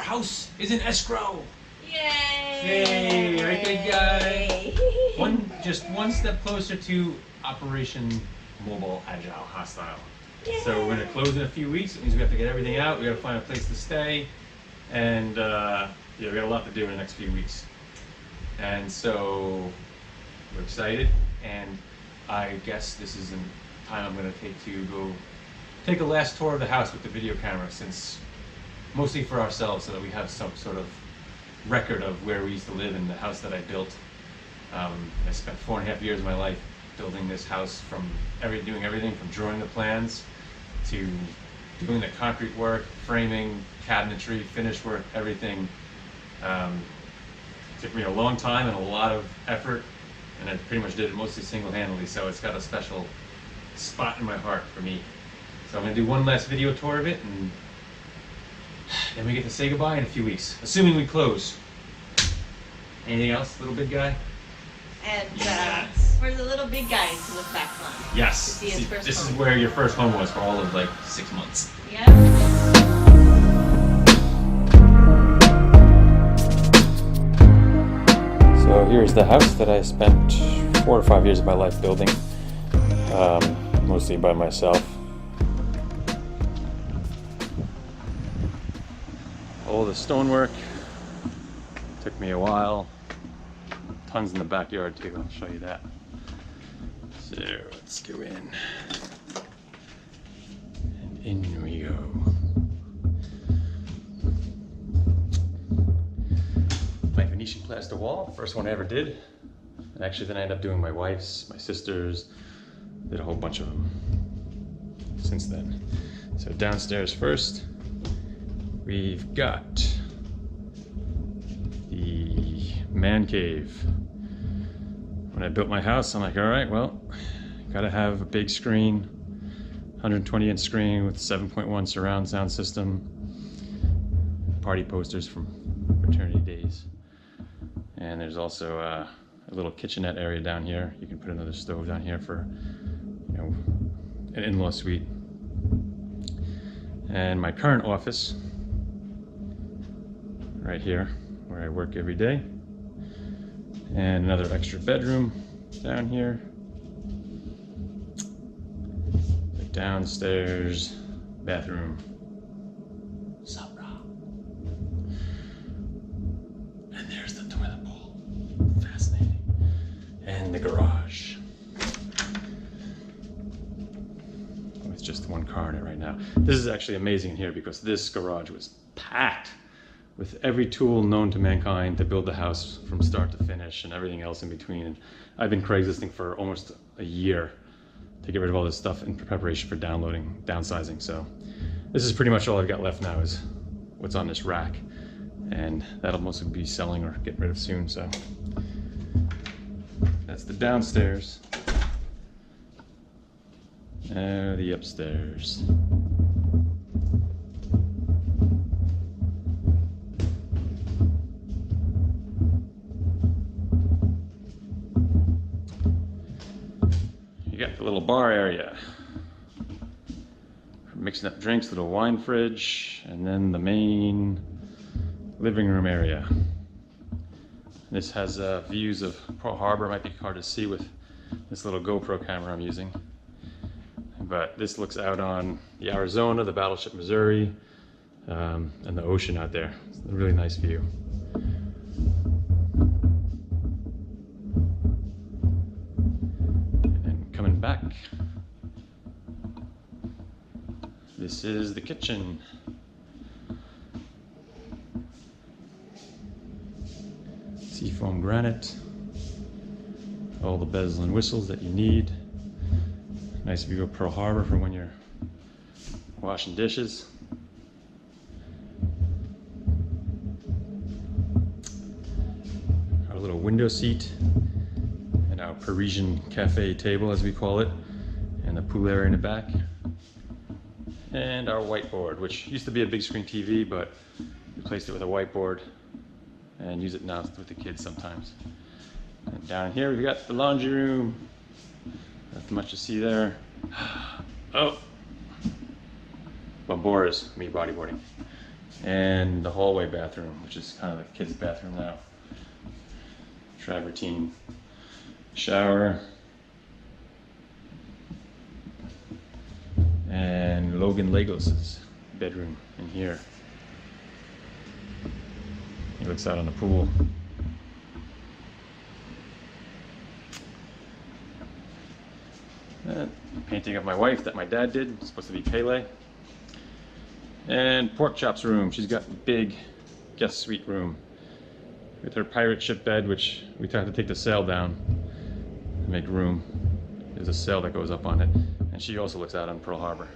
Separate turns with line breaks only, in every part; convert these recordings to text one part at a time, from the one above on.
house is in escrow.
Yay!
Yay! Right, good guy. Just one step closer to Operation Mobile Agile Hostile.
Yay.
So we're gonna close in a few weeks. It means we have to get everything out. We gotta find a place to stay, and yeah, we got a lot to do in the next few weeks. And so we're excited, and I guess this is the time I'm gonna take to go take a last tour of the house with the video camera, since mostly for ourselves, so that we have some sort of record of where we used to live in the house that I built. I spent 4.5 years of my life building this house, from doing everything from drawing the plans to doing the concrete work, framing, cabinetry, finish work, everything. It took me a long time and a lot of effort, and I pretty much did it mostly single-handedly, so it's got a special spot in my heart for me. So I'm going to do one last video tour of it, and then we get to say goodbye in a few weeks, assuming we close. Anything else, little big guy?
And
Yes.
for the little big guy to look back on.
Yes.
To see his first
this
home.
is where your first home was for all of like 6 months.
Yep.
So here's the house that I spent 4 or 5 years of my life building, mostly by myself. All the stonework took me a while. Tons in the backyard too, I'll show you that. So let's go in. And in we go. My Venetian plaster wall, first one I ever did. And actually then I ended up doing my wife's, my sister's, did a whole bunch of them since then. So downstairs first, we've got the man cave. When I built my house, I'm like, all right, well, gotta have a big screen, 120-inch screen with 7.1 surround sound system, party posters from fraternity days. And there's also a little kitchenette area down here. You can put another stove down here for, you know, an in-law suite. And my current office, right here, where I work every day. And another extra bedroom down here. The downstairs bathroom. Sabra. And there's the toilet bowl. Fascinating. And the garage. With just one car in it right now. This is actually amazing in here because this garage was packed with every tool known to mankind to build the house from start to finish and everything else in between. And I've been Craigslisting for almost a year to get rid of all this stuff in preparation for downsizing. So this is pretty much all I've got left now is what's on this rack. And that'll mostly be selling or getting rid of soon, so. That's the downstairs. Now the upstairs. You got the little bar area for mixing up drinks, little wine fridge, and then the main living room area. This has views of Pearl Harbor. It might be hard to see with this little GoPro camera I'm using. But this looks out on the Arizona, the battleship Missouri, and the ocean out there. It's a really nice view. Back. This is the kitchen. Seafoam granite. All the bells and whistles that you need. Nice view of Pearl Harbor for when you're washing dishes. Our little window seat. And our Parisian cafe table, as we call it, and the pool area in the back. And our whiteboard, which used to be a big screen TV, but replaced it with a whiteboard and use it now with the kids sometimes. And down here we've got the laundry room. Not much to see there. Oh, Boris, me bodyboarding. And the hallway bathroom, which is kind of the kids' bathroom now. Travertine shower. And Logan Lagos' bedroom in here. He looks out on the pool. Painting of my wife that my dad did. It's supposed to be Pele. And Pork Chop's room. She's got a big guest suite room with her pirate ship bed, which we have to take the sail down to make room. There's a sail that goes up on it. And she also looks out on Pearl Harbor.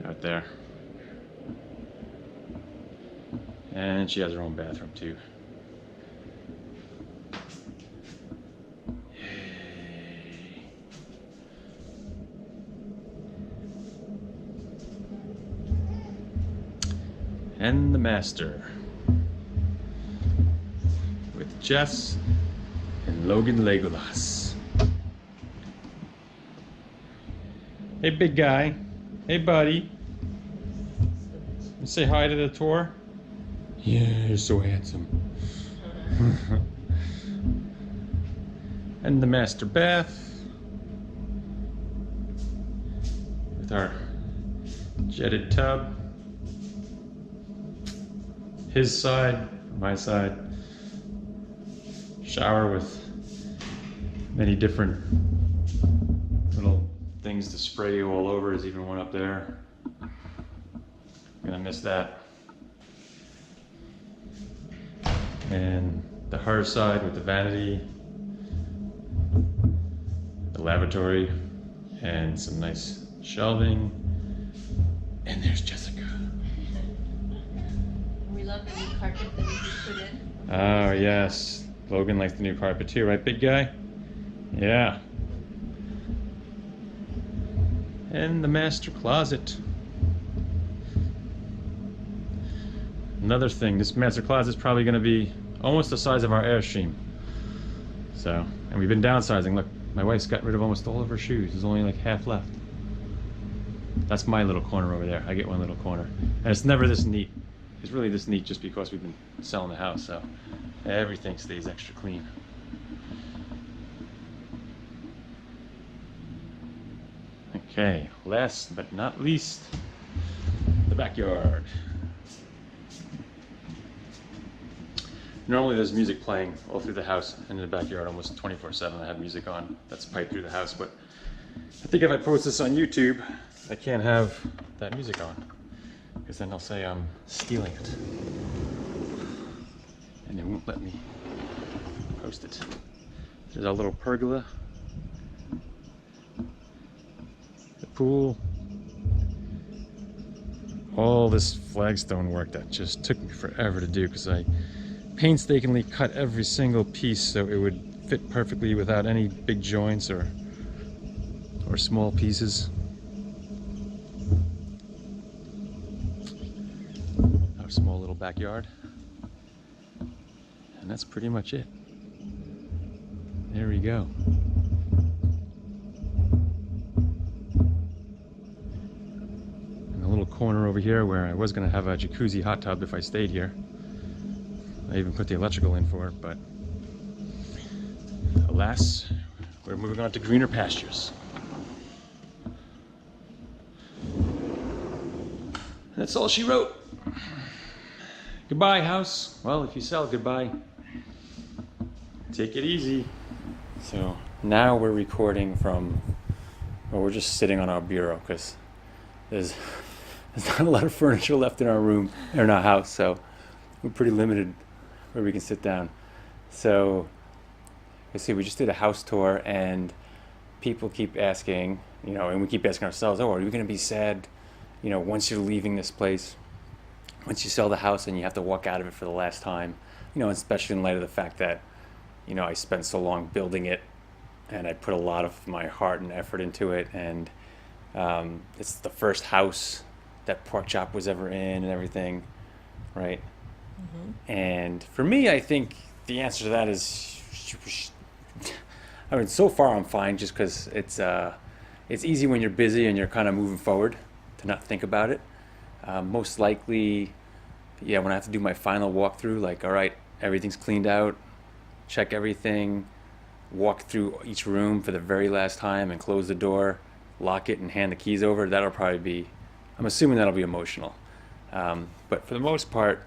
Out there. And she has her own bathroom too. Yay. And the master. With Jess and Logan Legolas. Hey big guy. Hey buddy. You say hi to the tour? Yeah, you're so handsome. And the master bath. With our jetted tub. His side, my side. Shower with many different little things to spray you all over. There's even one up there. I'm gonna miss that. And the her side with the vanity, the lavatory, and some nice shelving. And there's Jessica.
We love the new carpet that we just put in.
Oh yes, Logan likes the new carpet too, right big guy? Yeah. And the master closet. Another thing, this master closet is probably going to be almost the size of our Airstream. So, and we've been downsizing. Look, my wife's got rid of almost all of her shoes. There's only like half left. That's my little corner over there. I get one little corner. And it's never this neat. It's really this neat just because we've been selling the house, so everything stays extra clean. Okay, last but not least, the backyard. Normally there's music playing all through the house and in the backyard almost 24/7. I have music on that's piped through the house, but I think if I post this on YouTube, I can't have that music on because then they'll say I'm stealing it. And they won't let me post it. There's our little pergola. The pool. All this flagstone work that just took me forever to do because I painstakingly cut every single piece so it would fit perfectly without any big joints or small pieces. Our small little backyard. And that's pretty much it. There we go. And a little corner over here where I was going to have a jacuzzi hot tub if I stayed here. I even put the electrical in for it, but alas, we're moving on to greener pastures. That's all she wrote. Goodbye, house. Well, if you sell, goodbye. Take it easy. So now we're recording from, well, we're just sitting on our bureau because there's not a lot of furniture left in our room, or in our house, so we're pretty limited where we can sit down. So let's see, we just did a house tour and people keep asking, you know, and we keep asking ourselves, oh, are you going to be sad, you know, once you're leaving this place, once you sell the house and you have to walk out of it for the last time, you know, especially in light of the fact that, you know, I spent so long building it and I put a lot of my heart and effort into it, and it's the first house that Pork Chop was ever in and everything, right? Mm-hmm. And for me, I think the answer to that is, I mean, so far I'm fine, just because it's easy when you're busy and you're kind of moving forward to not think about it. Most likely, yeah, when I have to do my final walkthrough, like, all right, everything's cleaned out, check everything, walk through each room for the very last time and close the door, lock it and hand the keys over, that'll probably be, I'm assuming that'll be emotional. But for the most part,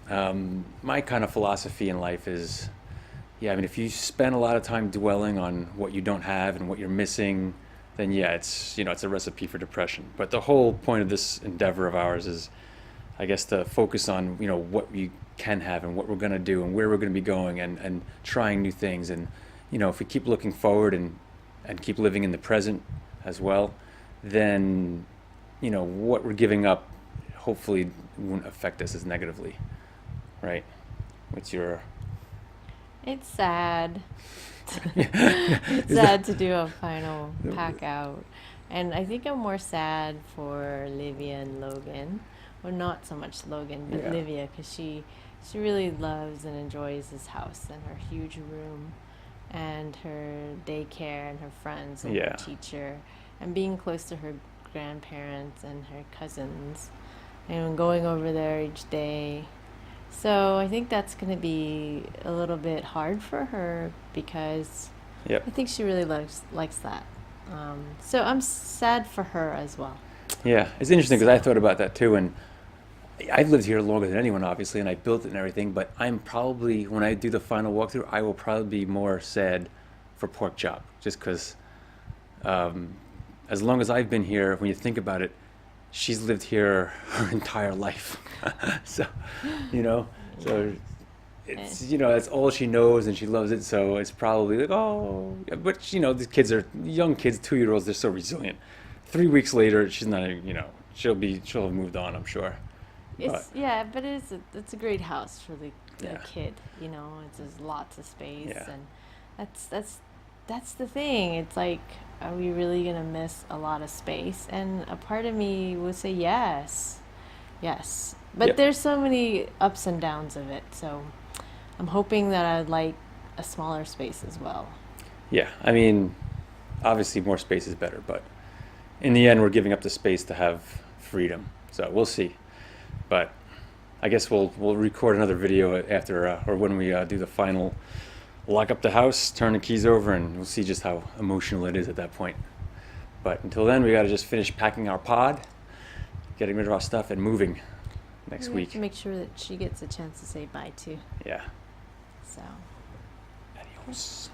my kind of philosophy in life is, yeah, I mean, if you spend a lot of time dwelling on what you don't have and what you're missing, then yeah, it's, it's a recipe for depression. But the whole point of this endeavor of ours is, I guess, to focus on, what we can have and what we're going to do and where we're going to be going and trying new things. And, if we keep looking forward and keep living in the present as well, then, what we're giving up hopefully won't affect us as negatively, right? What's your...
It's sad. It's sad to do a final pack out. And I think I'm more sad for Livia and Logan. Well, not so much Logan, but
Yeah.
Livia, because she really loves and enjoys this house and her huge room and her daycare and her friends and
Yeah.
her teacher and being close to her grandparents and her cousins and going over there each day. So I think that's going to be a little bit hard for her because
Yep.
I think she really likes that. So I'm sad for her as well.
Yeah, it's interesting because I thought about that too, and I've lived here longer than anyone, obviously, and I built it and everything, but I'm probably, when I do the final walkthrough, I will probably be more sad for Pork Chop, just because as long as I've been here, when you think about it, she's lived here her entire life. So, so it's, that's all she knows and she loves it, so it's probably like, oh, but, these kids are, young kids, 2-year-olds, they're so resilient. 3 weeks later, she's not, she'll have moved on, I'm sure.
But it's a great house for the
Yeah.
kid. There's lots of space,
Yeah.
and that's the thing. It's like, are we really gonna miss a lot of space? And a part of me would say yes. But
Yep.
there's so many ups and downs of it. So I'm hoping that I'd like a smaller space as well.
Yeah, I mean, obviously more space is better, but in the end, we're giving up the space to have freedom. So we'll see. But I guess we'll record another video after or when we do the final lock up the house, turn the keys over, and we'll see just how emotional it is at that point. But until then, we got to just finish packing our pod, getting rid of our stuff, and moving next
We have
week.
to make sure that she gets a chance to say bye too.
Yeah.
So.
Adios.